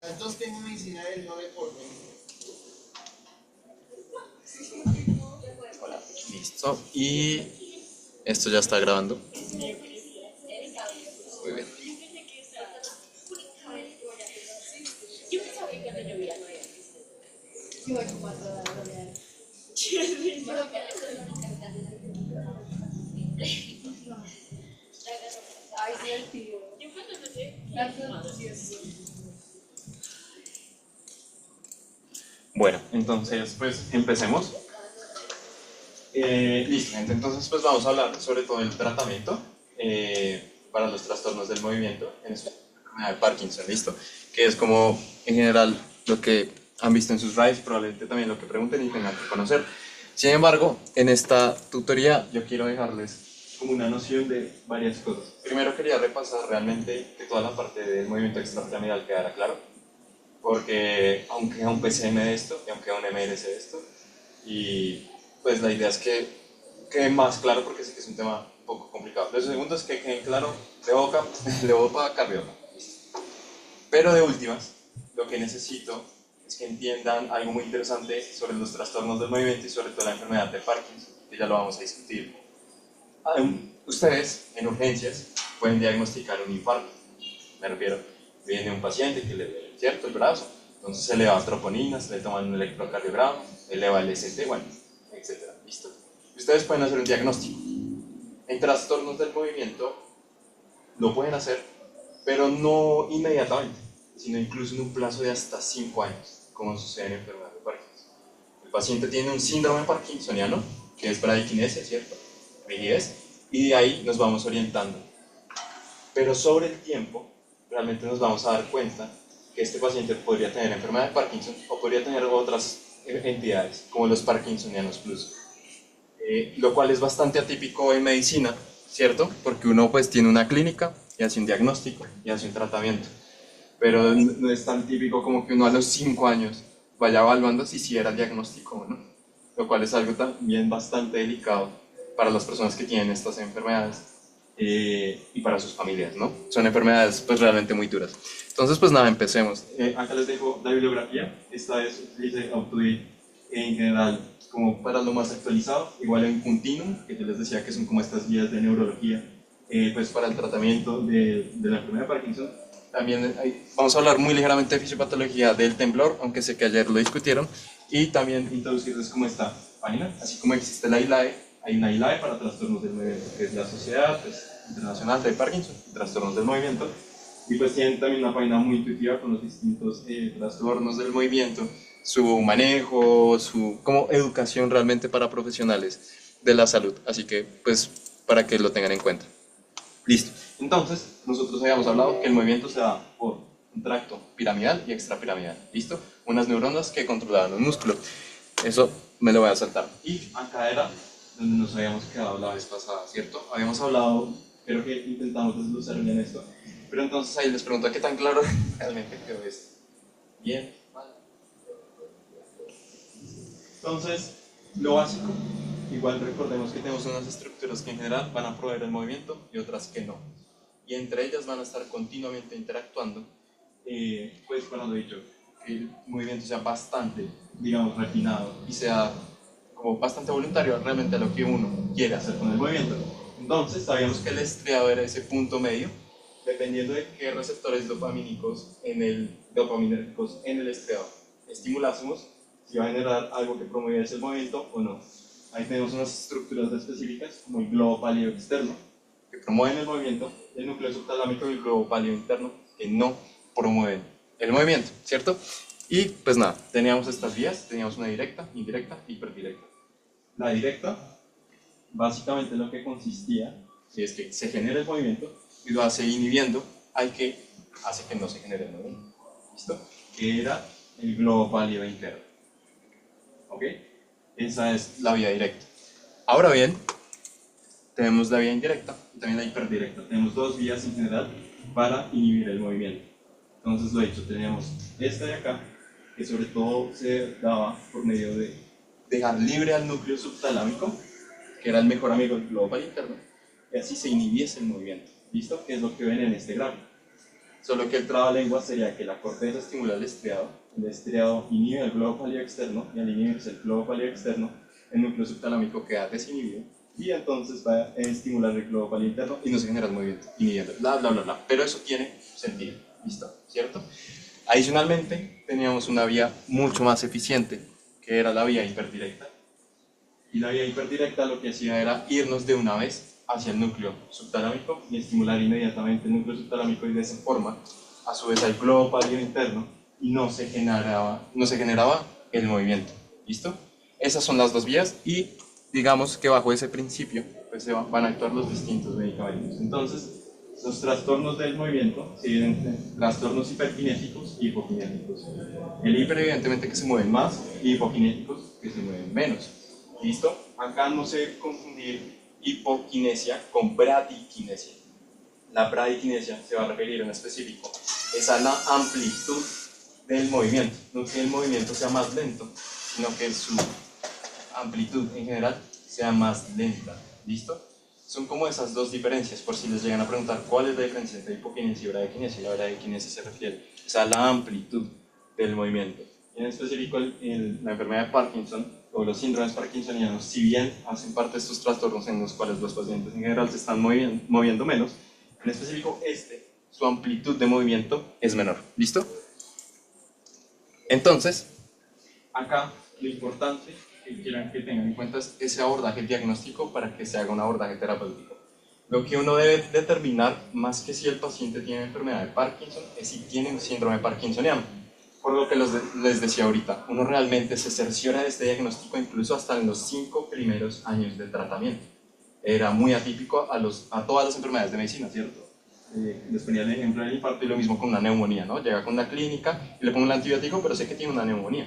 Entonces tengo medicina del 9%. Hola, listo. Y esto ya está grabando. Muy bien. Bueno, entonces pues empecemos. Listo, gente, entonces pues vamos a hablar sobre todo el tratamiento para los trastornos del movimiento, en especial la enfermedad de Parkinson, listo, que es como en general lo que han visto en sus slides, probablemente también lo que pregunten y tengan que conocer. Sin embargo, en esta tutoría yo quiero dejarles como una noción de varias cosas. Primero quería repasar realmente que toda la parte del movimiento extrapiramidal quedara claro, porque aunque a un PCM de esto y aunque a un MLC de esto, y pues la idea es que quede más claro porque sé que es un tema un poco complicado. Lo segundo es que quede claro de boca, de boca a cardiólogo. Pero de últimas, lo que necesito es que entiendan algo muy interesante sobre los trastornos del movimiento y sobre todo la enfermedad de Parkinson, que ya lo vamos a discutir. Ustedes en urgencias pueden diagnosticar un infarto. Me refiero, viene un paciente que le duele, ¿cierto?, el brazo, entonces se eleva troponinas, le toman un electrocardiograma, eleva el ST, bueno, etcétera. ¿Listo? Ustedes pueden hacer un diagnóstico. En trastornos del movimiento lo pueden hacer, pero no inmediatamente, sino incluso en un plazo de hasta 5 años, como sucede en enfermedad de Parkinson. El paciente tiene un síndrome parkinsoniano, que es bradiquinesia, ¿cierto?, rigidez, y de ahí nos vamos orientando. Pero sobre el tiempo, realmente nos vamos a dar cuenta que este paciente podría tener enfermedad de Parkinson o podría tener otras entidades, como los Parkinsonianos Plus. Lo cual es bastante atípico en medicina, ¿cierto? Porque uno pues tiene una clínica y hace un diagnóstico y hace un tratamiento. Pero no es tan típico como que uno a los 5 años vaya evaluando si era el diagnóstico o no. Lo cual es algo también bastante delicado para las personas que tienen estas enfermedades y para sus familias, ¿no? Son enfermedades pues realmente muy duras. Entonces pues nada, empecemos. Acá les dejo la bibliografía. Esta es utilice Autodit en general como para lo más actualizado, igual en Continuum, que yo les decía que son como estas guías de neurología pues para el tratamiento de la enfermedad de Parkinson. También vamos a hablar muy ligeramente de fisiopatología del temblor, aunque sé que ayer lo discutieron, y también introducirles como esta página, así como existe la ILAE, hay una ILAE para trastornos del movimiento, que es la Sociedad pues, Internacional de Parkinson y Trastornos del Movimiento, y pues tienen también una página muy intuitiva con los distintos trastornos del movimiento, su manejo, su como educación realmente para profesionales de la salud, así que pues para que lo tengan en cuenta. Listo. Entonces, nosotros habíamos hablado que el movimiento se da por un tracto piramidal y extrapiramidal. ¿Listo? Unas neuronas que controlaban un músculo. Eso me lo voy a saltar. Y acá era donde nos habíamos quedado la vez pasada, ¿cierto? Habíamos hablado, creo que intentamos desglosar bien esto, pero entonces ahí les pregunto qué tan claro realmente quedó esto. Bien, mal. Entonces, lo básico, igual recordemos que tenemos unas estructuras que en general van a proveer el movimiento y otras que no. Y entre ellas van a estar continuamente interactuando, pues para lo dicho, que el movimiento sea bastante, digamos, refinado y sea como bastante voluntario realmente a lo que uno quiere hacer con el movimiento. Entonces, sabíamos que el estriado era ese punto medio, dependiendo de qué receptores dopaminérgicos en el estriado estimulásemos, si va a generar algo que promoviese el movimiento o no. Ahí tenemos unas estructuras específicas, como el globo pálido externo, que promueven el movimiento, el núcleo subtalámico y el globo pálido interno, que no promueven el movimiento, ¿cierto? Y pues nada, teníamos estas vías, teníamos una directa, indirecta y hiperdirecta. La directa, básicamente lo que consistía es que se genera el movimiento y lo hace inhibiendo al que hace que no se genere el movimiento. ¿Listo? Que era el globo pálido interno. ¿Ok? Esa es la vía directa. Ahora bien, tenemos la vía indirecta y también la hiperdirecta. Tenemos dos vías en general para inhibir el movimiento. Entonces, lo dicho, tenemos esta de acá, que sobre todo se daba por medio de dejar libre al núcleo subtalámico, que era el mejor amigo del globo pálido interno, y así se inhibiese el movimiento. ¿Listo? Que es lo que ven en este gráfico. Solo que el trabalengua sería que la corteza estimula el estriado inhibe el globo pálido externo, y al inhibirse el globo pálido externo, el núcleo subtalámico queda desinhibido, y entonces va a estimular el globo pálido interno y no se genera el movimiento, inhibiendo, bla, bla, bla, bla. Pero eso tiene sentido, ¿listo? ¿Cierto? Adicionalmente, teníamos una vía mucho más eficiente, que era la vía hiperdirecta. Y la vía hiperdirecta lo que hacía era irnos de una vez hacia el núcleo subtalámico y estimular inmediatamente el núcleo subtalámico, y de esa forma, a su vez, al globo pálido interno, y no se generaba el movimiento. ¿Listo? Esas son las dos vías, y digamos que bajo ese principio pues van a actuar los distintos medicamentos. Entonces, los trastornos del movimiento se dividen en trastornos hiperkinéticos y hipokinéticos. El hiper, evidentemente, que se mueven más, y hipokinéticos, que se mueven menos. ¿Listo? Acá no se debe confundir hipoquinesia con bradiquinesia. La bradiquinesia se va a referir en específico es a la amplitud del movimiento. No que el movimiento sea más lento, sino que su amplitud en general sea más lenta. ¿Listo? Son como esas dos diferencias, por si les llegan a preguntar cuál es la diferencia entre hipoquinesia y bradiquinesia. La bradiquinesia se refiere a la amplitud del movimiento. En específico, la enfermedad de Parkinson o los síndromes parkinsonianos, si bien hacen parte de estos trastornos en los cuales los pacientes en general se están moviendo menos, en específico su amplitud de movimiento es menor. ¿Listo? Entonces, acá lo importante que quieran que tengan en cuenta es ese abordaje diagnóstico para que se haga un abordaje terapéutico. Lo que uno debe determinar, más que si el paciente tiene enfermedad de Parkinson, es si tiene un síndrome parkinsoniano. Por lo que les decía ahorita, uno realmente se cerciora de este diagnóstico incluso hasta en los 5 primeros años de tratamiento. Era muy atípico a todas las enfermedades de medicina, ¿cierto? Les ponía el ejemplo del infarto, y lo mismo con una neumonía, ¿no? Llega con la clínica y le pongo un antibiótico, pero sé que tiene una neumonía.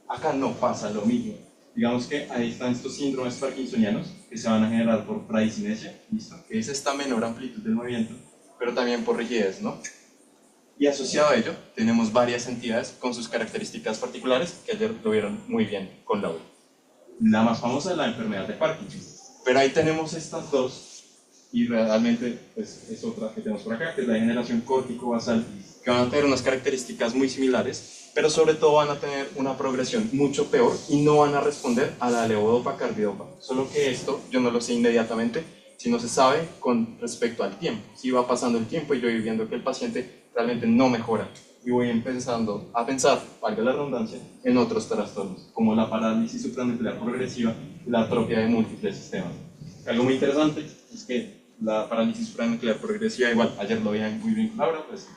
Acá no pasa lo mismo. Digamos que ahí están estos síndromes parkinsonianos que se van a generar por bradicinesia, ¿listo? Que es esta menor amplitud del movimiento, pero también por rigidez, ¿no? Y asociado a ello, tenemos varias entidades con sus características particulares, que ayer lo vieron muy bien con Laura. La más famosa es la enfermedad de Parkinson. Pero ahí tenemos estas dos, y realmente pues, es otra que tenemos por acá, que es la degeneración córtico-basal, que van a tener unas características muy similares, pero sobre todo van a tener una progresión mucho peor y no van a responder a la levodopa-carbidopa. Solo que esto yo no lo sé inmediatamente, sino se sabe con respecto al tiempo. Si va pasando el tiempo y yo voy viendo que el paciente realmente no mejora, y voy empezando a pensar, valga la redundancia, en otros trastornos, como la parálisis supranuclear progresiva y la atrofia de múltiples sistemas. Algo muy interesante es que la parálisis supranuclear progresiva, igual, ayer lo veían muy bien con Laura, pues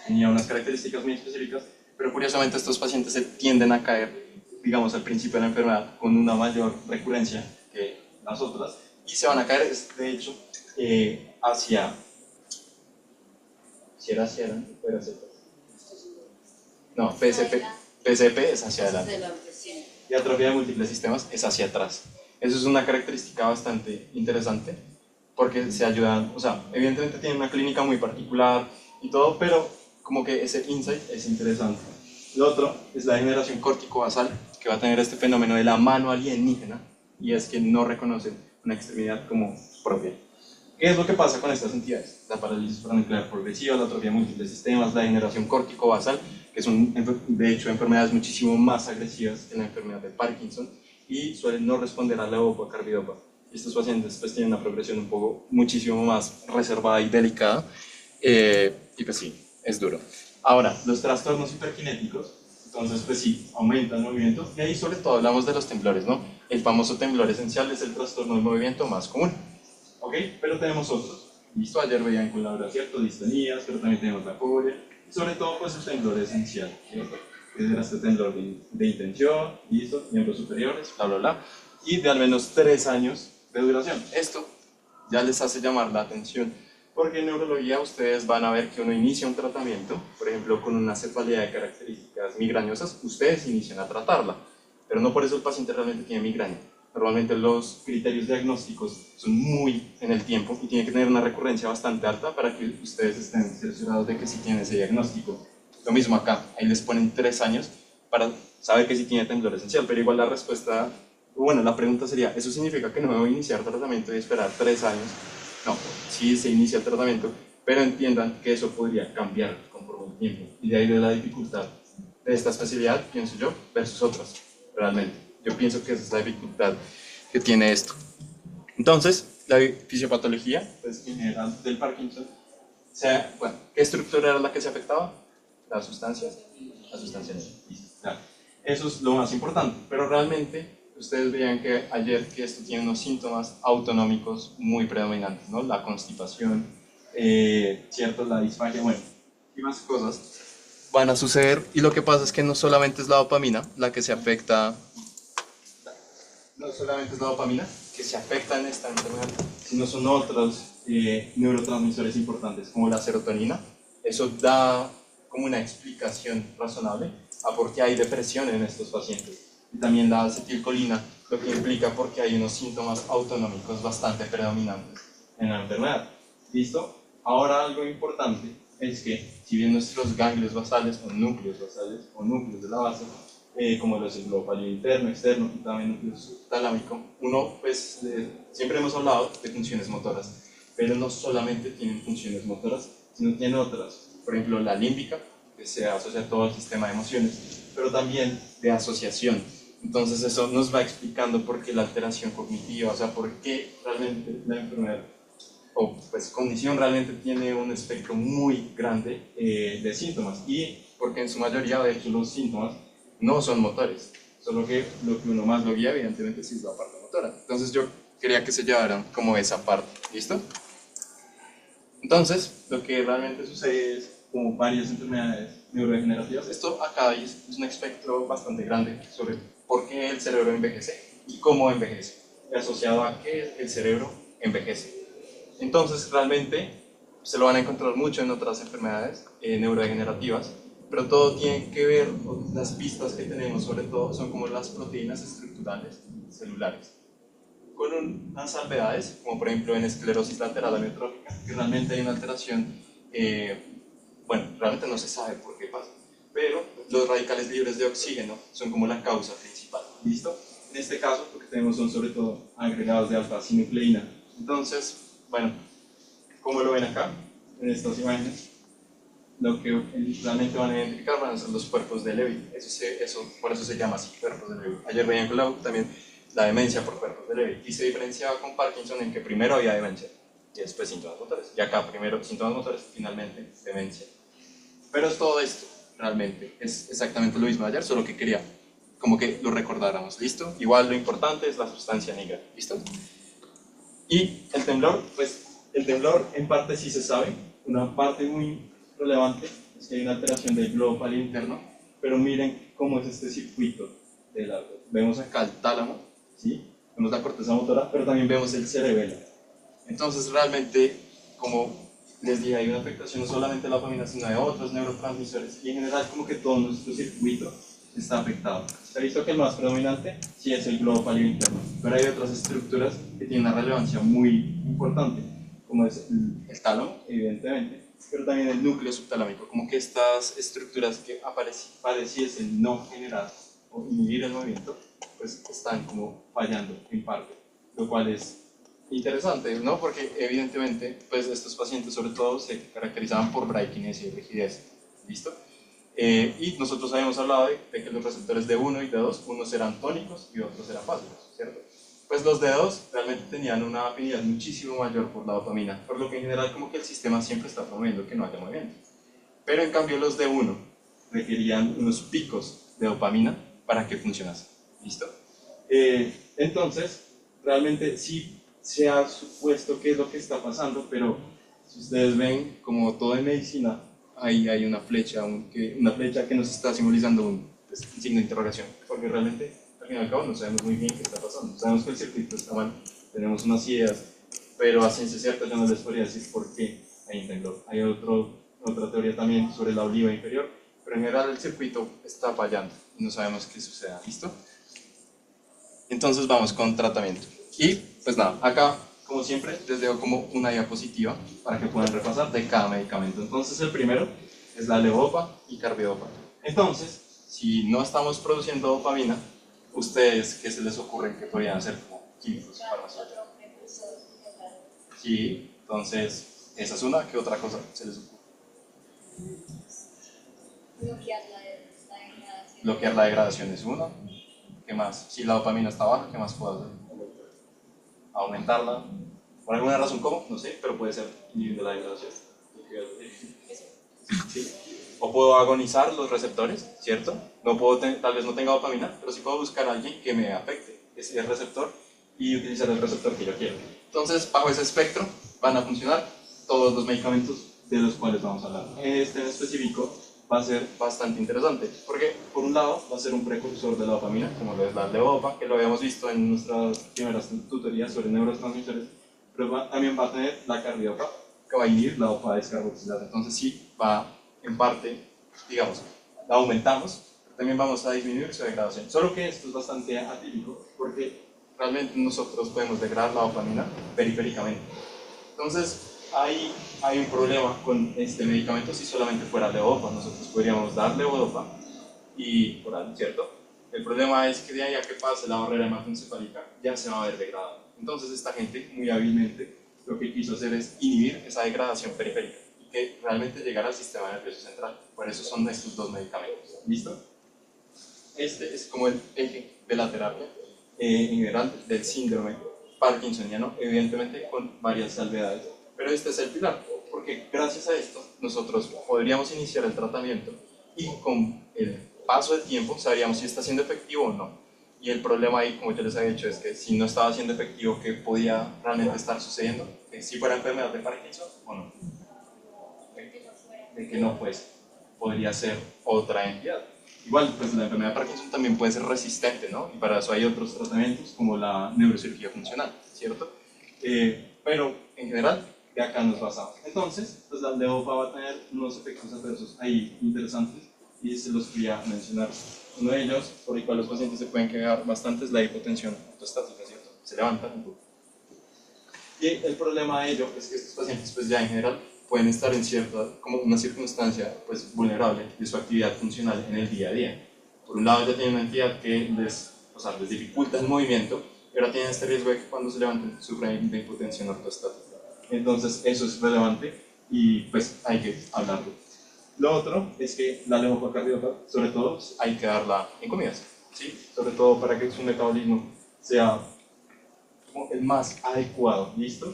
tenía unas características muy específicas, pero curiosamente estos pacientes se tienden a caer, digamos, al principio de la enfermedad con una mayor recurrencia que las otras, y se van a caer, de hecho, hacia... Si era hacia adelante, o era hacia atrás. No, PSP es hacia adelante. Y atrofia de múltiples sistemas es hacia atrás. Eso es una característica bastante interesante, porque se ayudan, o sea, evidentemente tienen una clínica muy particular y todo, pero como que ese insight es interesante. Lo otro es la degeneración córtico-basal, que va a tener este fenómeno de la mano alienígena, y es que no reconocen una extremidad como propia. ¿Qué es lo que pasa con estas entidades? La parálisis supranuclear progresiva, la atrofia de múltiples sistemas, la degeneración córtico-basal, que son de hecho enfermedades muchísimo más agresivas que la enfermedad de Parkinson, y suelen no responder a la levodopa-carbidopa. Estos pacientes pues tienen una progresión un poco muchísimo más reservada y delicada, y pues sí, es duro. Ahora, los trastornos hiperkinéticos, entonces pues sí, aumentan el movimiento, y ahí sobre todo hablamos de los temblores, ¿no? El famoso temblor esencial es el trastorno del movimiento más común. ¿Ok? Pero tenemos otros. Listo, ayer veían con Laura, ¿cierto? Distonías, pero también tenemos la fobia, y sobre todo pues el temblor esencial, ¿cierto? Que era este temblor de intención, listo, miembros superiores, bla, bla, bla, y de al menos 3 años de duración. Esto ya les hace llamar la atención, porque en neurología ustedes van a ver que uno inicia un tratamiento, por ejemplo, con una cefalea de características migrañosas, ustedes inician a tratarla, pero no por eso el paciente realmente tiene migraña. Normalmente los criterios diagnósticos son muy en el tiempo y tienen que tener una recurrencia bastante alta para que ustedes estén cerciorados de que sí tienen ese diagnóstico. Lo mismo acá, ahí les ponen 3 años para saber que sí tiene temblor esencial, pero igual la respuesta, bueno, la pregunta sería, ¿eso significa que no debo iniciar tratamiento y esperar 3 años? No, sí se inicia el tratamiento, pero entiendan que eso podría cambiar conforme el tiempo, y de ahí de la dificultad de esta especialidad, pienso yo, versus otras, realmente. Yo pienso que esa es la dificultad que tiene esto. Entonces, la fisiopatología, pues en general del Parkinson, bueno, ¿qué estructura era la que se afectaba? Las sustancias. Las sustancias. Claro. Eso es lo más importante, pero realmente ustedes veían que ayer que esto tiene unos síntomas autonómicos muy predominantes, ¿no? La constipación, ¿cierto? La disfagia, bueno, y más cosas van a suceder, y lo que pasa es que no solamente es la dopamina la que se afecta, no solamente es la dopamina que se afecta en esta enfermedad, sino son otros neurotransmisores importantes, como la serotonina. Eso da como una explicación razonable a por qué hay depresión en estos pacientes. Y también la acetilcolina, lo que implica porque hay unos síntomas autonómicos bastante predominantes en la enfermedad. ¿Listo? Ahora algo importante es que, si bien nuestros ganglios basales o núcleos de la base, como los del globo pálido interno, externo y también núcleo subtalámico, uno, pues, siempre hemos hablado de funciones motoras, pero no solamente tienen funciones motoras, sino tienen otras. Por ejemplo, la límbica, que se asocia a todo el sistema de emociones, pero también de asociación. Entonces eso nos va explicando por qué la alteración cognitiva, o sea, por qué realmente la enfermedad o pues condición realmente tiene un espectro muy grande de síntomas, y porque en su mayoría de hecho los síntomas no son motores, solo que lo que uno más lo guía evidentemente sí es la parte motora. Entonces yo quería que se llevaran como esa parte, ¿listo? Entonces lo que realmente sucede es como varias enfermedades neurodegenerativas. Esto acá es un espectro bastante grande sobre por qué el cerebro envejece y cómo envejece, asociado a qué el cerebro envejece. Entonces, realmente se lo van a encontrar mucho en otras enfermedades neurodegenerativas, pero todo tiene que ver, las pistas que tenemos sobre todo son como las proteínas estructurales celulares, con unas salvedades, como por ejemplo en esclerosis lateral amiotrófica, que realmente hay una alteración, bueno, realmente no se sabe por qué pasa, pero los radicales libres de oxígeno son como la causa principal, ¿listo? En este caso, lo que tenemos son sobre todo agregados de alfa-sinucleína. Entonces, bueno, como lo ven acá, en estas imágenes, lo que realmente van a identificar van a ser los cuerpos de Lewy. Por eso se llama así, cuerpos de Lewy. Ayer veían también la demencia por cuerpos de Lewy, y se diferenciaba con Parkinson en que primero había demencia y después síntomas motores. Y acá primero síntomas motores, finalmente demencia. Pero es todo esto, realmente, es exactamente lo mismo de ayer, solo que quería como que lo recordáramos, ¿listo? Igual lo importante es la sustancia negra, ¿listo? Y el temblor, pues el temblor en parte sí se sabe, una parte muy relevante es que hay una alteración del globo pálido interno, pero miren cómo es este circuito del árbol. Vemos acá el tálamo, ¿sí? Vemos la corteza motora, pero también vemos el cerebelo. Entonces realmente, como les dije, hay una afectación no solamente de la dopamina, sino de otros neurotransmisores, y en general como que todo nuestro circuito está afectado. Se ha visto que el más predominante sí es el globo pálido interno, pero hay otras estructuras que tienen una relevancia muy importante, como es el tálamo, evidentemente, pero también el núcleo subtalámico, como que estas estructuras que pareciesen no generar o inhibir el movimiento, pues están como fallando en parte, lo cual es interesante, ¿no? Porque evidentemente, pues estos pacientes sobre todo se caracterizaban por braquinesia y rigidez, ¿listo? Y nosotros habíamos hablado de que los receptores de 1 y de 2, unos eran tónicos y otros eran básicos, ¿cierto? Pues los de 2 realmente tenían una afinidad muchísimo mayor por la dopamina, por lo que en general como que el sistema siempre está promoviendo que no haya movimiento. Pero en cambio los de 1 requerían unos picos de dopamina para que funcionase, ¿listo? Entonces, realmente sí se ha supuesto qué es lo que está pasando, pero si ustedes ven, como todo en medicina, ahí hay una flecha que nos está simbolizando un signo de interrogación, porque realmente al fin y al cabo no sabemos muy bien qué está pasando. Sabemos que el circuito está mal, tenemos unas ideas, pero a ciencia cierta yo no les podría decir por qué hay un temblor. Hay otra teoría también sobre la oliva inferior, pero en general el circuito está fallando y no sabemos qué suceda, ¿listo? Entonces vamos con tratamiento. Y pues nada, acá como siempre les dejo como una diapositiva para que puedan repasar de cada medicamento. Entonces el primero es la levodopa y carbidopa. Entonces, si no estamos produciendo dopamina, ¿ustedes qué se les ocurre que podrían hacer como químicos farmacéuticos? Sí, entonces Esa es una. ¿Qué otra cosa se les ocurre? Bloquear la degradación. Bloquear la degradación es uno. ¿Qué más? Si la dopamina está baja, ¿qué más puedo hacer? Aumentarla. Por alguna razón, ¿cómo? No sé, pero puede ser inhibiendo la degradación. ¿Sí? O puedo agonizar los receptores, ¿cierto? No puedo tal vez no tenga dopamina, pero sí puedo buscar a alguien que me afecte ese receptor y utilizar el receptor que yo quiero. Entonces, bajo ese espectro van a funcionar todos los medicamentos de los cuales vamos a hablar. Este en específico va a ser bastante interesante, porque por un lado va a ser un precursor de la dopamina, como lo es la levodopa, que lo habíamos visto en nuestras primeras tutorías sobre neurotransmisores, pero también va a tener la carbidopa, que va a inhibir la dopa descarboxilada. Entonces sí, va en parte, digamos, la aumentamos, pero también vamos a disminuir su degradación. Solo que esto es bastante atípico, porque realmente nosotros podemos degradar la dopamina periféricamente. Entonces, hay un problema con este medicamento si solamente fuera levodopa. Nosotros podríamos dar levodopa y oral, ¿cierto? El problema es que de ahí a que pase la barrera hematoencefálica ya se va a ver degradado. Entonces esta gente muy hábilmente lo que quiso hacer es inhibir esa degradación periférica y que realmente llegara al sistema nervioso central. Por eso son estos dos medicamentos. ¿Listo? Este es como el eje de la terapia en general del síndrome parkinsoniano, evidentemente con varias salvedades. Pero este es el pilar, porque gracias a esto nosotros podríamos iniciar el tratamiento y con el paso del tiempo sabríamos si está siendo efectivo o no. Y el problema ahí, como yo les había dicho, es que si no estaba siendo efectivo, ¿qué podía realmente estar sucediendo? Si fuera enfermedad de Parkinson o no. De que no, pues podría ser otra entidad. Igual, pues la enfermedad de Parkinson también puede ser resistente, ¿no? Y para eso hay otros tratamientos como la neurocirugía funcional, ¿cierto? Pero en general, de acá nos basamos. Entonces, pues la levodopa va a tener unos efectos adversos ahí interesantes y se los quería mencionar. Uno de ellos, por el cual los pacientes se pueden quedar bastante, es la hipotensión ortostática, ¿cierto? Se levantan un poco. Y el problema de ello es que estos pacientes, pues ya en general, pueden estar en como una circunstancia pues, vulnerable de su actividad funcional en el día a día. Por un lado ya tienen una entidad que les dificulta el movimiento, y ahora tienen este riesgo de que cuando se levanten sufran de hipotensión ortostática. Entonces eso es relevante y pues hay que hablarlo. Lo otro es que la levodopa cardiópata, sobre todo, hay que darla en comidas, ¿sí? Sobre todo para que su metabolismo sea como el más adecuado, ¿listo?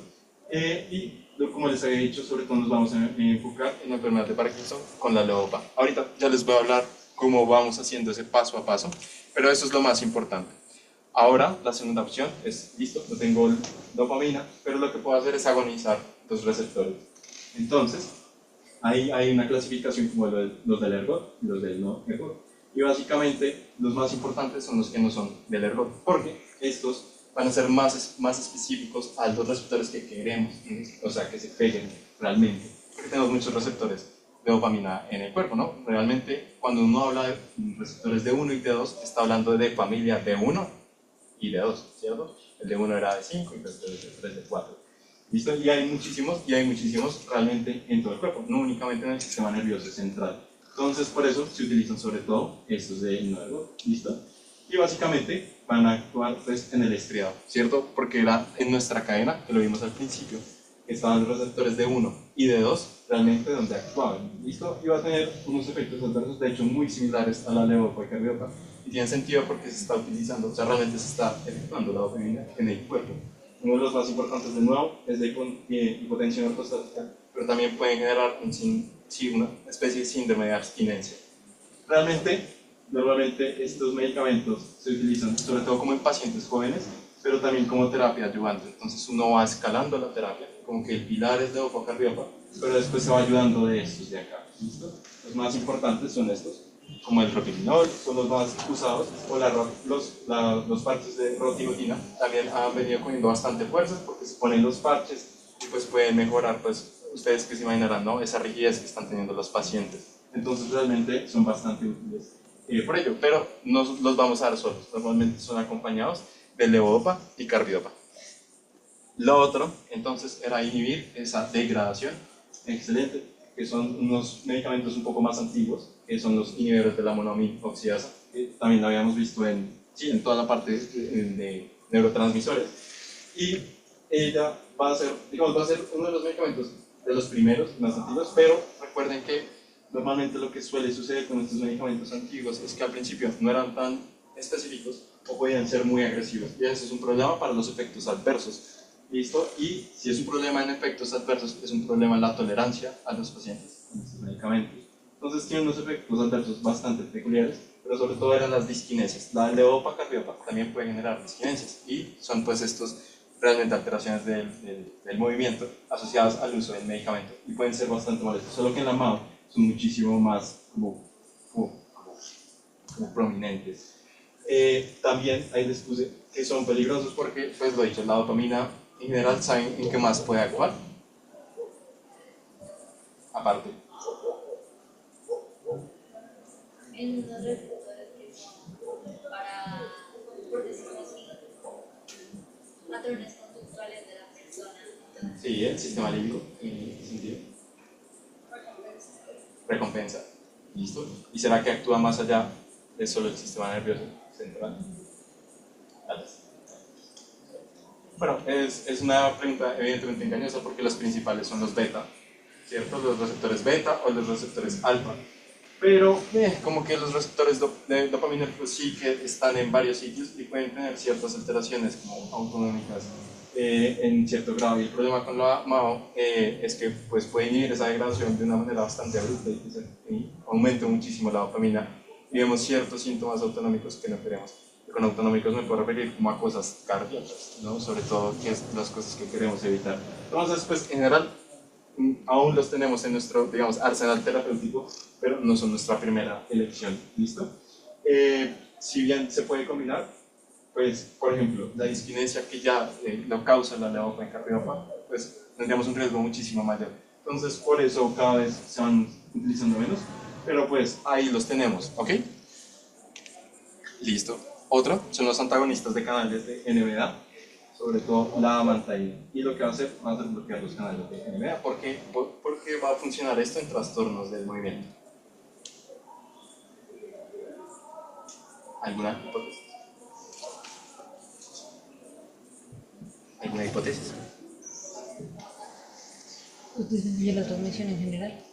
Y como les había dicho, sobre todo nos vamos a enfocar en la enfermedad de Parkinson con la levodopa. Ahorita ya les voy a hablar cómo vamos haciendo ese paso a paso, pero eso es lo más importante. Ahora la segunda opción es, listo, no tengo dopamina, pero lo que puedo hacer es agonizar los receptores. Entonces, ahí hay una clasificación como los del ergot y los del no ergot. Y básicamente los más importantes son los que no son del ergot, porque estos van a ser más específicos a los receptores que queremos, o sea, que se peguen realmente, porque tenemos muchos receptores de dopamina en el cuerpo, ¿no? Realmente, cuando uno habla de receptores de 1 y de 2, está hablando de familia de 1 y de 2, ¿cierto? El de 1 era de 5 y el de 3 de 4. ¿Listo? Y hay muchísimos realmente en todo el cuerpo, no únicamente en el sistema nervioso central. Entonces, por eso se utilizan sobre todo estos de ergot, ¿listo? Y básicamente van a actuar pues, en el estriado, ¿cierto? Porque era en nuestra cadena, que lo vimos al principio, que estaban los receptores de 1 y de 2 realmente donde actuaban, ¿listo? Y va a tener unos efectos adversos, de hecho, muy similares a la levodopa y carbidopa, y tiene sentido porque se está utilizando, o sea, realmente se está efectuando la dopamina en el cuerpo. Uno de los más importantes, de nuevo, es de hipotensión ortostática, pero también pueden generar una especie de síndrome de abstinencia. Realmente, normalmente estos medicamentos se utilizan sobre todo como en pacientes jóvenes, pero también como terapia ayudante. Entonces uno va escalando la terapia, como que el pilar es levodopa carbidopa, pero después se va ayudando de estos de acá. ¿Listo? Los más importantes son estos, como el rotivinol, son los más usados, o los parches de rotibutina también han venido cogiendo bastante fuerza porque se ponen los parches y pues pueden mejorar, pues ustedes que se imaginarán, ¿no? Esa rigidez que están teniendo los pacientes. Entonces realmente son bastante útiles por ello, pero no los vamos a dar solos, normalmente son acompañados de levodopa y carbidopa. Lo otro, entonces, era inhibir esa degradación, excelente, que son unos medicamentos un poco más antiguos, que son los inhibidores de la monoamina oxidasa, que también lo habíamos visto en toda la parte de neurotransmisores. Y ella va a ser uno de los medicamentos de los primeros, más antiguos, pero recuerden que normalmente lo que suele suceder con estos medicamentos antiguos es que al principio no eran tan específicos o podían ser muy agresivos, y ese es un problema para los efectos adversos. ¿Listo? Y si es un problema en efectos adversos, es un problema en la tolerancia a los pacientes con estos medicamentos. Entonces tienen unos efectos adversos bastante peculiares, pero sobre todo eran las disquinesias. La levodopa cardíopa también puede generar disquinesias, y son pues estos realmente alteraciones del movimiento asociadas al uso del medicamento, y pueden ser bastante molestos, solo que en la MAO son muchísimo más como prominentes. También ahí les puse que son peligrosos porque, pues lo he dicho, la dopamina en general, ¿saben en qué más puede actuar? Aparte. En los receptores que son para, por decirlo así, patrones conductuales de la persona. Entonces, Sí, el sistema límbico, en ese sentido. Recompensa. ¿Listo? ¿Y será que actúa más allá de solo el sistema nervioso central? Bueno, es una pregunta evidentemente engañosa porque los principales son los beta, ¿cierto? Los receptores beta o los receptores alfa. Pero como que los receptores de dopamina pues sí que están en varios sitios y pueden tener ciertas alteraciones como autonómicas en cierto grado. Y el problema con la MAO es que pues puede inhibir esa degradación de una manera bastante abrupta y aumenta muchísimo la dopamina y vemos ciertos síntomas autonómicos que no queremos. Y con autonómicos me puedo referir como a cosas cardíacas, ¿no? Sobre todo que es las cosas que queremos evitar. Entonces pues en general aún los tenemos en nuestro, digamos, arsenal terapéutico, pero no son nuestra primera elección, ¿listo? Si bien se puede combinar, pues, por ejemplo, la disquinesia que ya lo causa la levodopa cardíopa, pues tendríamos un riesgo muchísimo mayor. Entonces, por eso cada vez se van utilizando menos, pero pues ahí los tenemos, ¿ok? Listo. Otro son los antagonistas de canales de NMDA, sobre todo la amantaína. Y lo que va a hacer bloquear los canales de NMDA. ¿Por qué va a funcionar esto en trastornos del movimiento? ¿Alguna hipótesis? ¿Alguna hipótesis? Pues disminuye la transmisión en general.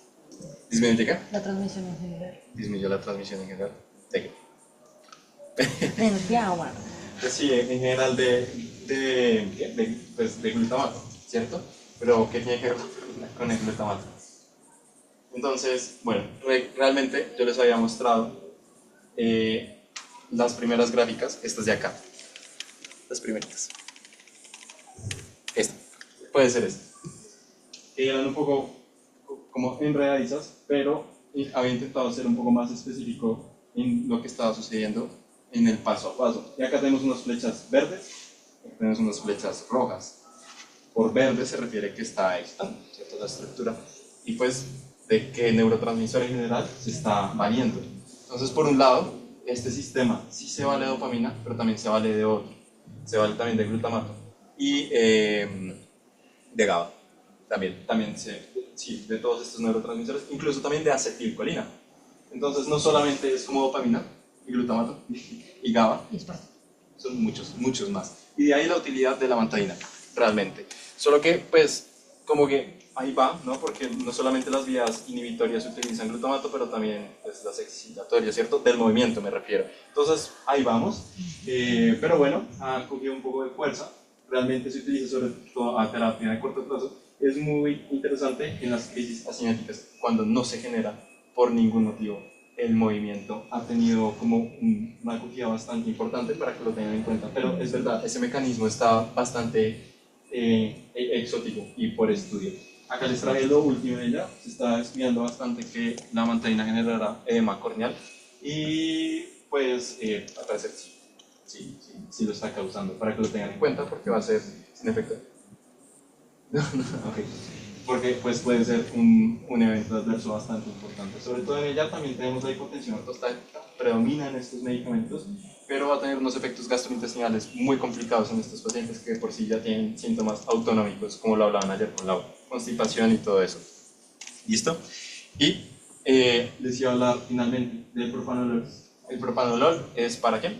¿Disminuye qué? La transmisión en general. Disminuye la transmisión en general. ¿De qué? Energía, agua. Pues sí, en general pues de glutamato, ¿cierto? Pero ¿qué tiene que ver con el glutamato? Entonces, bueno, realmente yo les había mostrado las primeras gráficas, estas de acá, las primeritas. Esta, puede ser esta. Que eran un poco como enredadizas, pero había intentado ser un poco más específico en lo que estaba sucediendo en el paso a paso. Y acá tenemos unas flechas verdes, acá tenemos unas flechas rojas. Por verde se refiere que está excitando, ¿cierto? La estructura. Y pues de qué neurotransmisor en general se está valiendo. Entonces, por un lado, este sistema sí se vale de dopamina, pero también se vale de otro. Se vale también de glutamato y de GABA. También sí, de todos estos neurotransmisores, incluso también de acetilcolina. Entonces, no solamente es como dopamina y glutamato y GABA, Y Esparta. son muchos más. Y de ahí la utilidad de la amantaína, realmente. Solo que, pues, como que ahí va, ¿no? Porque no solamente las vías inhibitorias utilizan glutamato, pero también pues, las excitatorias, ¿cierto? Del movimiento me refiero. Entonces, ahí vamos. Pero bueno, ha cogido un poco de fuerza. Realmente se utiliza sobre todo a terapia de corto plazo. Es muy interesante en las crisis asimétricas, cuando no se genera por ningún motivo el movimiento. Ha tenido como una acogida bastante importante para que lo tengan en cuenta. Pero es verdad, ese mecanismo está bastante exótico y por estudio. Acá les traje lo último de ella. Se está estudiando bastante que la amantaína generará edema corneal y pues al parecer sí lo está causando, para que lo tengan en cuenta porque va a ser sin efecto. Okay. Porque pues puede ser un evento adverso bastante importante. Sobre todo en ella también tenemos la hipotensión ortostática, predomina en estos medicamentos, pero va a tener unos efectos gastrointestinales muy complicados en estos pacientes que por sí ya tienen síntomas autonómicos, como lo hablaban ayer con la constipación y todo eso. ¿Listo? Y les iba a hablar finalmente del propanolol. ¿El propanolol es para qué?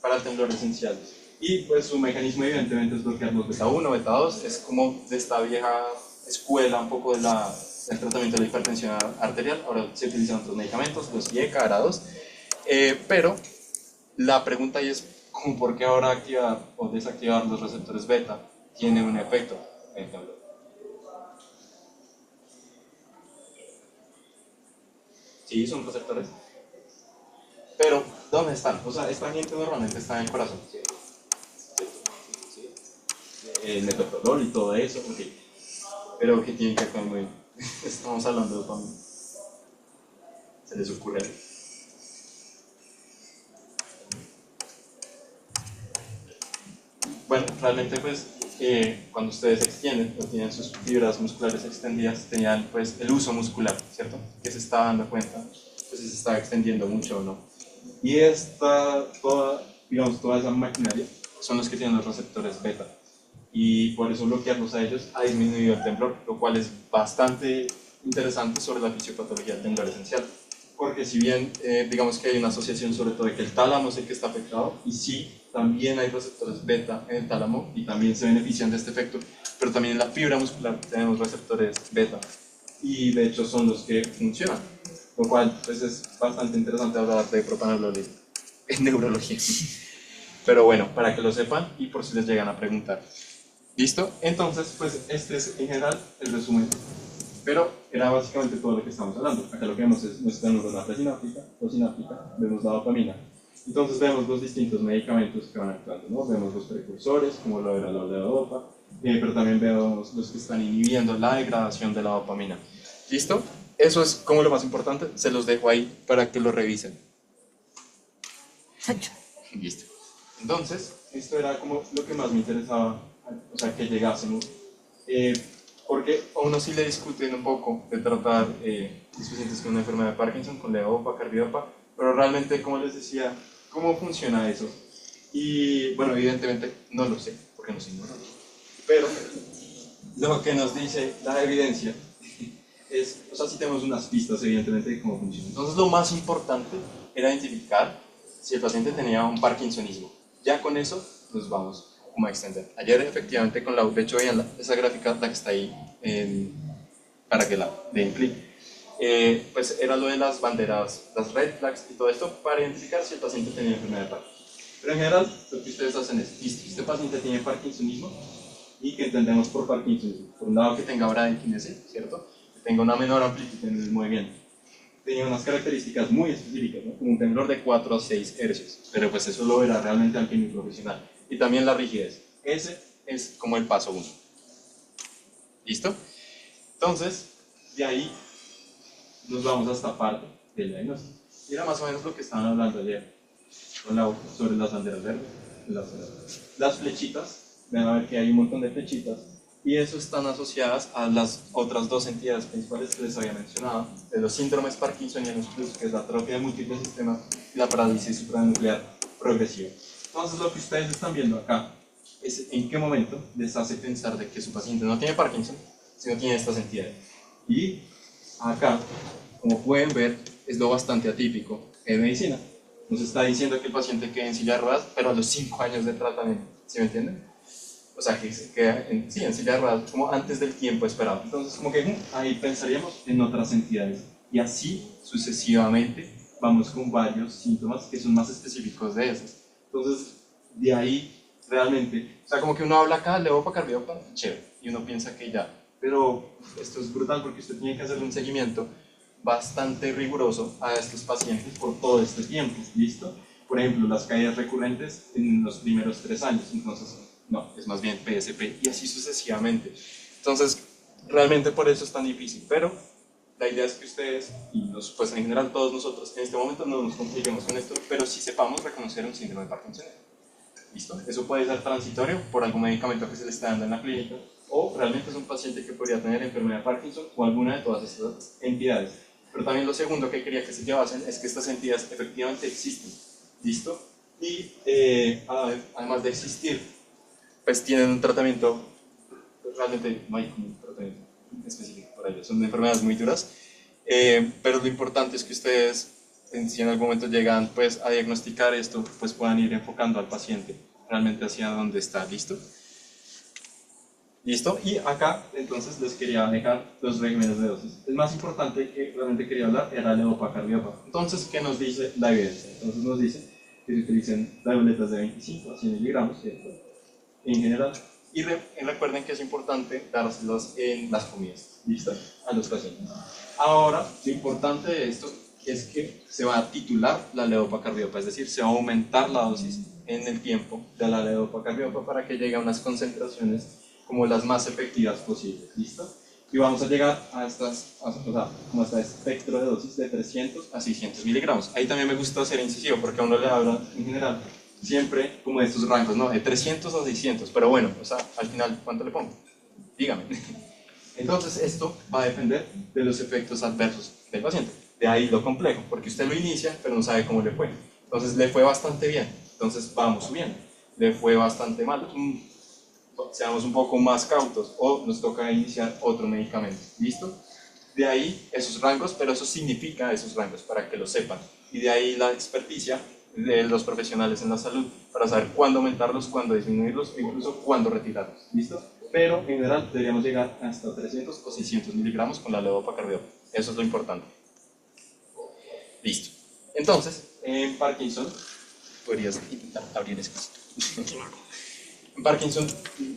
Para el temblor esencial. Y pues su mecanismo evidentemente es bloquear los beta 1, beta 2, es como de esta vieja escuela un poco del tratamiento de la hipertensión arterial. Ahora se utilizan otros medicamentos, los IECA, ARA2, pero la pregunta ahí es ¿cómo por qué ahora activar o desactivar los receptores beta tiene un efecto en el dolor? Sí, son receptores, pero ¿dónde están? O sea, esta gente normalmente está en el corazón, ¿sí? ¿Sí? El metoprolol y todo eso, ok. Pero ¿qué tiene que ver con el movimiento? Estamos hablando de dopamina. ¿Se les ocurre algo? Bueno, realmente pues cuando ustedes se extienden o tienen sus fibras musculares extendidas, tenían pues el uso muscular, ¿cierto? Que se está dando cuenta, pues si se está extendiendo mucho o no. Y toda esa maquinaria son los que tienen los receptores beta. Y por eso bloquearlos a ellos ha disminuido el temblor, lo cual es bastante interesante sobre la fisiopatología del temblor esencial. Porque si bien digamos que hay una asociación sobre todo de que el tálamo es el que está afectado, y sí, también hay receptores beta en el tálamo y también se benefician de este efecto, pero también en la fibra muscular tenemos receptores beta y de hecho son los que funcionan, lo cual pues, es bastante interesante hablar de propanolol en neurología. Pero bueno, para que lo sepan y por si les llegan a preguntar. ¿Listo? Entonces, pues este es en general el resumen. Pero era básicamente todo lo que estamos hablando. Acá lo que vemos es nuestra neurona presináptica o sináptica, vemos la dopamina. Entonces vemos los distintos medicamentos que van actuando, ¿no? Vemos los precursores, como lo era la levodopa, pero también vemos los que están inhibiendo la degradación de la dopamina. ¿Listo? Eso es como lo más importante, se los dejo ahí para que lo revisen. Listo. Entonces, esto era como lo que más me interesaba, o sea, que llegásemos. Porque a uno sí le discuten un poco de tratar los pacientes con una enfermedad de Parkinson, con levodopa, carbidopa, pero realmente, como les decía, ¿cómo funciona eso? Y bueno, evidentemente no lo sé, porque no soy neurólogo, pero lo que nos dice la evidencia es, o sea, sí tenemos unas pistas evidentemente de cómo funciona. Entonces lo más importante era identificar si el paciente tenía un parkinsonismo. Ya con eso nos vamos como a extender. Ayer efectivamente con la de hecho vean esa gráfica, la que está ahí para que la den clic. Pues era lo de las banderas, las red flags y todo esto para identificar si el paciente tenía enfermedad de Parkinson. Pero en general lo que ustedes hacen es, listo, este paciente tiene parkinsonismo y que entendemos por parkinsonismo. Por un lado que tenga bradykinesia, ¿cierto? Que tenga una menor amplitud en el movimiento. Tenía unas características muy específicas, ¿no? Como un temblor de 4 a 6 hercios, pero pues eso lo verá realmente alguien profesional. Y también la rigidez. Ese es como el paso 1. ¿Listo? Entonces, de ahí nos vamos a esta parte del diagnóstico. Y era más o menos lo que estaban hablando ayer sobre las banderas verdes. Las flechitas, van a ver que hay un montón de flechitas, y eso están asociadas a las otras dos entidades principales que les había mencionado, de los síndromes parkinsonianos plus, que es la atrofia de múltiples sistemas y la parálisis supranuclear progresiva. Entonces lo que ustedes están viendo acá es en qué momento les hace pensar de que su paciente no tiene Parkinson, sino tiene estas entidades. Y acá, como pueden ver, es lo bastante atípico en medicina. Nos está diciendo que el paciente queda en silla de ruedas, pero a los 5 años de tratamiento, ¿sí me entienden? O sea, que se queda en silla de ruedas como antes del tiempo esperado. Entonces, como que ahí pensaríamos en otras entidades. Y así sucesivamente vamos con varios síntomas que son más específicos de esos. Entonces, de ahí realmente, o sea, como que uno habla acá, levodopa, carbidopa, chévere, y uno piensa que ya. Pero esto es brutal porque usted tiene que hacerle un seguimiento bastante riguroso a estos pacientes por todo este tiempo, ¿listo? Por ejemplo, las caídas recurrentes en los primeros 3 años, entonces, no, es más bien PSP y así sucesivamente. Entonces, realmente por eso es tan difícil, pero la idea es que ustedes, y pues en general todos nosotros, en este momento no nos compliquemos con esto, pero sí sepamos reconocer un síndrome de Parkinson. ¿Listo? Eso puede ser transitorio por algún medicamento que se le está dando en la clínica, o realmente es un paciente que podría tener enfermedad de Parkinson o alguna de todas estas entidades. Pero también lo segundo que quería que se llevasen es que estas entidades efectivamente existen. ¿Listo? Y además de existir, pues tienen un tratamiento, realmente no hay como un tratamiento específico para ellos, son enfermedades muy duras, pero lo importante es que ustedes, si en algún momento llegan pues, a diagnosticar esto, pues puedan ir enfocando al paciente realmente hacia dónde está. ¿Listo? ¿Listo? Y acá, entonces, les quería dejar los regímenes de dosis. El más importante que realmente quería hablar era levodopa-carbidopa. Entonces, ¿qué nos dice la evidencia? Entonces nos dice que se utilicen tabletas de 25 a 100 miligramos, ¿cierto? En general. Y recuerden que es importante dárselos en las comidas, ¿listo? A los pacientes. Ahora, lo importante de esto es que se va a titular la levodopa-carbidopa, es decir, se va a aumentar la dosis en el tiempo de la levodopa-carbidopa para que llegue a unas concentraciones como las más efectivas posibles, ¿listo? Y vamos a llegar a estas, como hasta este espectro de dosis de 300 a 600 miligramos. Ahí también me gusta ser incisivo porque a uno le habla en general siempre como de estos rangos, ¿no? De 300 a 600, pero bueno, o sea, al final, ¿cuánto le pongo? Dígame. Entonces, esto va a depender de los efectos adversos del paciente. De ahí lo complejo, porque usted lo inicia, pero no sabe cómo le fue. Entonces, le fue bastante bien, entonces vamos subiendo. Le fue bastante mal, seamos un poco más cautos, o nos toca iniciar otro medicamento, ¿listo? De ahí esos rangos, pero eso significa esos rangos, para que lo sepan. Y de ahí la experticia de los profesionales en la salud, para saber cuándo aumentarlos, cuándo disminuirlos, e incluso cuándo retirarlos, ¿listo? Pero en general deberíamos llegar hasta 300 o 600 miligramos con la levodopa-carbidopa. Eso es lo importante. Listo. Entonces, en Parkinson, podrías intentar abrir ese cosito. En Parkinson,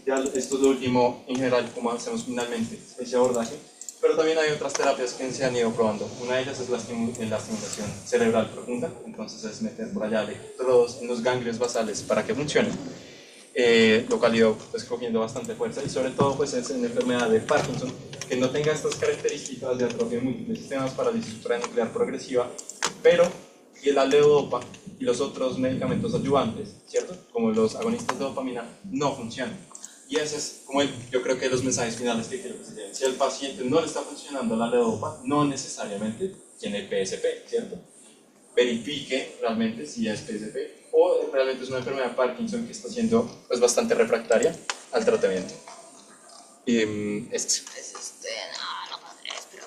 ya esto es lo último en general, como hacemos finalmente, ese abordaje. Pero también hay otras terapias que se han ido probando. Una de ellas es la estimulación cerebral profunda, entonces es meter por allá electrodos en los ganglios basales para que funcione. Lo cual ha ido pues, cogiendo bastante fuerza y sobre todo pues, es en la enfermedad de Parkinson que no tenga estas características de atrofia de múltiples sistemas, parálisis supranuclear progresiva, pero que la levodopa y los otros medicamentos ayudantes, ¿cierto? Como los agonistas de dopamina, no funcionan. Y ese es como yo creo que los mensajes finales que quiero que se lleven. Si al paciente no le está funcionando la levodopa, no necesariamente tiene PSP, ¿cierto? Verifique realmente si es PSP o realmente es una enfermedad de Parkinson que está siendo pues, bastante refractaria al tratamiento. Este. No podré, pero...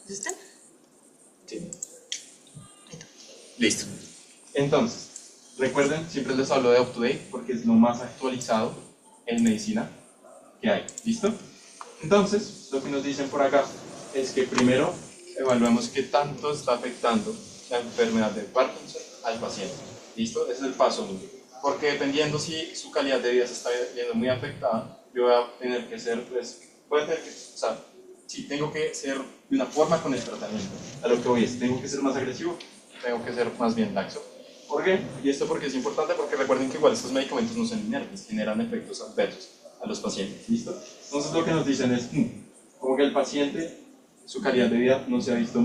¿Es este? Sí. Listo. Entonces, recuerden, siempre les hablo de UpToDate porque es lo más actualizado en medicina que hay. ¿Listo? Entonces, lo que nos dicen por acá es que primero evaluemos qué tanto está afectando la enfermedad de Parkinson al paciente. ¿Listo? Ese es el paso 1. Porque dependiendo si su calidad de vida se está viendo muy afectada, yo voy a tener que ser, pues, voy a tener que, o sea, si tengo que ser de una forma con el tratamiento. A lo que voy es, tengo que ser más agresivo, tengo que ser más bien laxo. ¿Por qué? Y esto porque es importante, porque recuerden que igual estos medicamentos no son inertes, generan efectos adversos a los pacientes. ¿Listo? Entonces lo que nos dicen es, como que el paciente, su calidad de vida no se ha visto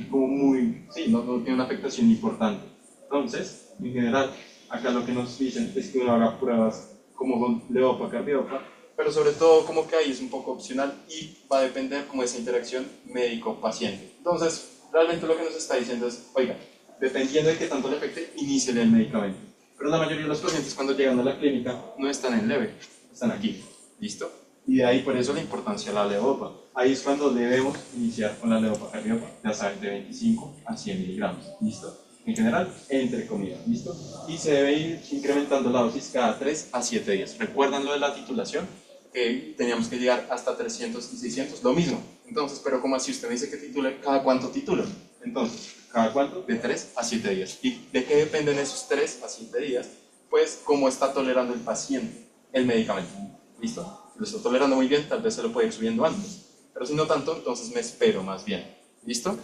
como muy, sí, no tiene una afectación importante. Entonces, en general, acá lo que nos dicen es que uno haga pruebas como con levodopa-carbidopa, pero sobre todo como que ahí es un poco opcional y va a depender como de esa interacción médico-paciente. Entonces, realmente lo que nos está diciendo es, oiga, dependiendo de qué tanto le afecte, iníciele el medicamento. Pero la mayoría de los pacientes cuando llegan a la clínica no están en leve, están aquí, ¿listo? Y de ahí por eso la importancia de la levodopa. Ahí es cuando debemos iniciar con la levodopa-carbidopa, ya saben, de 25 a 100 miligramos, ¿listo? En general, entre comidas, ¿listo? Y se debe ir incrementando la dosis cada 3 a 7 días. ¿Recuerdan lo de la titulación? Que teníamos que llegar hasta 300 y 600, lo mismo. Entonces, pero como así usted me dice que titule, ¿cada cuánto titulo? Entonces, ¿cada cuánto? De 3 a 7 días. ¿Y de qué dependen esos 3 a 7 días? Pues cómo está tolerando el paciente el medicamento. ¿Listo? Si lo está tolerando muy bien, tal vez se lo puede ir subiendo antes. Pero si no tanto, entonces me espero más bien. ¿Listo?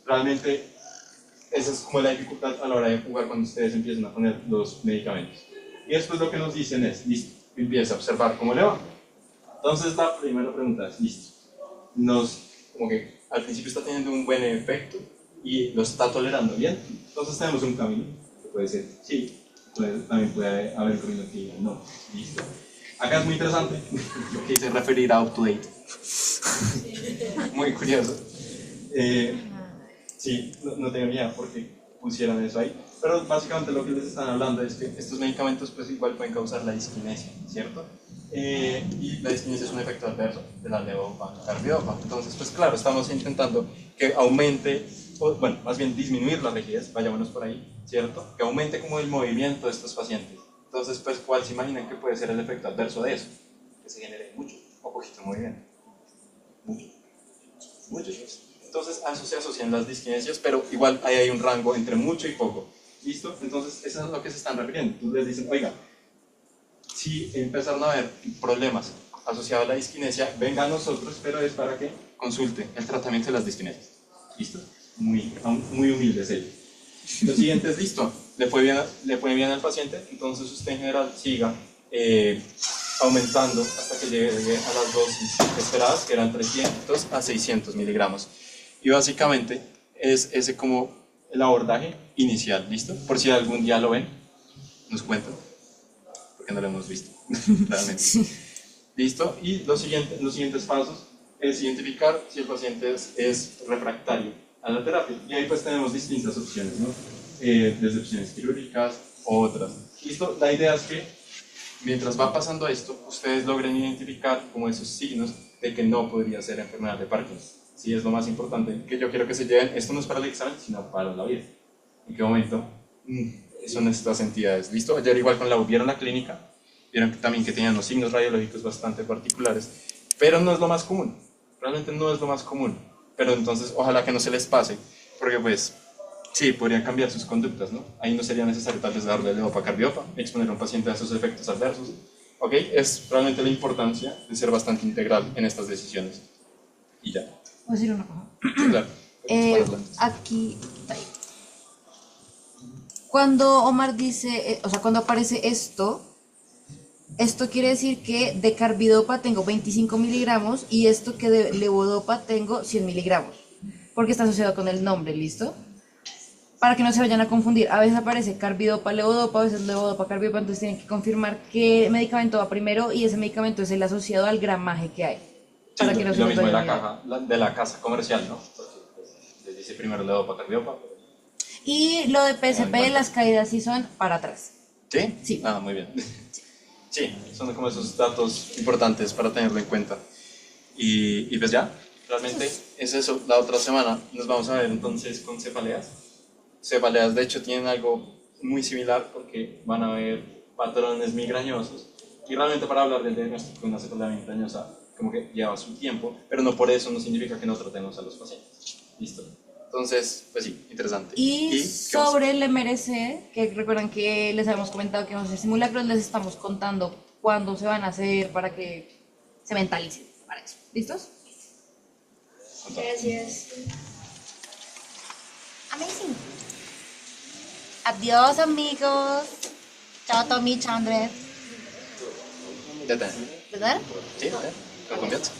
Realmente, esa es como la dificultad a la hora de jugar cuando ustedes empiezan a poner los medicamentos. Y después lo que nos dicen es, listo, empieza a observar cómo le va. Entonces la primera pregunta es, listo, como que al principio está teniendo un buen efecto y lo está tolerando bien, entonces tenemos un camino, que puede ser sí, también puede haber un camino que diga no, listo. Acá es muy interesante, yo quise referir a UpToDate, muy curioso. Sí, no tengo ni idea por qué pusieran eso ahí, pero básicamente lo que les están hablando es que estos medicamentos pues igual pueden causar la disquinesia, ¿cierto? Y la disquinesia es un efecto adverso de la levodopa-carbidopa. Entonces, pues claro, estamos intentando que aumente, bueno, más bien disminuir la rigidez, vayámonos por ahí, ¿cierto? Que aumente como el movimiento de estos pacientes. Entonces, pues, ¿cuál se imaginan que puede ser el efecto adverso de eso? Que se genere mucho o poquito movimiento. Mucho. Mucho. Entonces, a eso se asocian las diskinesias, pero igual ahí hay un rango entre mucho y poco. ¿Listo? Entonces, eso es lo que se están refiriendo. Entonces les dicen, oiga, si empezaron a haber problemas asociados a la diskinesia, venga a nosotros, pero es para que consulte el tratamiento de las diskinesias. ¿Listo? Muy humildes ellos. Lo siguiente es listo. Le fue bien al paciente, entonces usted en general siga aumentando hasta que llegue a las dosis esperadas, que eran 300 a 600 miligramos. Y básicamente es ese como el abordaje inicial, ¿listo? Por si algún día lo ven, nos cuentan, porque no lo hemos visto, realmente. ¿Listo? Y los siguientes pasos es identificar si el paciente es refractario a la terapia. Y ahí pues tenemos distintas opciones, ¿no? Desde opciones quirúrgicas o otras. ¿Listo? La idea es que mientras va pasando esto, ustedes logren identificar como esos signos de que no podría ser enfermedad de Parkinson. Sí, es lo más importante que yo quiero que se lleven. Esto no es para el examen, sino para la vida. ¿En qué momento? Son estas entidades. ¿Listo? Ayer igual con la vieron la clínica, vieron que también que tenían unos signos radiológicos bastante particulares, pero no es lo más común. Realmente no es lo más común. Pero entonces, ojalá que no se les pase, porque pues, sí, podrían cambiar sus conductas, ¿no? Ahí no sería necesario tal vez darle levodopa-cardiopa, exponer a un paciente a esos efectos adversos. ¿Ok? Es realmente la importancia de ser bastante integral en estas decisiones. Y ya. Voy a decir una cosa. Sí, claro. Aquí, ahí. Cuando Omar dice, o sea, cuando aparece esto quiere decir que de carbidopa tengo 25 miligramos y esto que de levodopa tengo 100 miligramos, porque está asociado con el nombre, ¿listo? Para que no se vayan a confundir, a veces aparece carbidopa, levodopa, a veces levodopa, carbidopa, entonces tienen que confirmar qué medicamento va primero y ese medicamento es el asociado al gramaje que hay. Sí, Para que no se lo les mismo de vaya la a caja, de la casa comercial, ¿no? Porque pues, les dice primero levodopa-cardiopa. Y lo de PSP, las caídas sí son para atrás. ¿Sí? Sí. Ah, muy bien. Sí, son como esos datos importantes para tenerlo en cuenta. Y pues ya, realmente es eso. La otra semana nos vamos a ver entonces con cefaleas. Cefaleas, de hecho, tienen algo muy similar porque van a haber patrones migrañosos. Y realmente para hablar del diagnóstico de una cefalea migrañosa, como que lleva su tiempo, pero no por eso no significa que no tratemos a los pacientes. ¿Listo? Entonces, pues sí, interesante. Y ¿qué sobre el MRC, que recuerdan que les habíamos comentado que vamos a hacer simulacros, les estamos contando cuándo se van a hacer para que se mentalicen para eso. ¿Listos? más? Gracias. Amazing. Adiós, amigos. Chao, Tommy, Chandler. Ya está. ¿Verdad? Sí, ya. ¿Lo conviertes?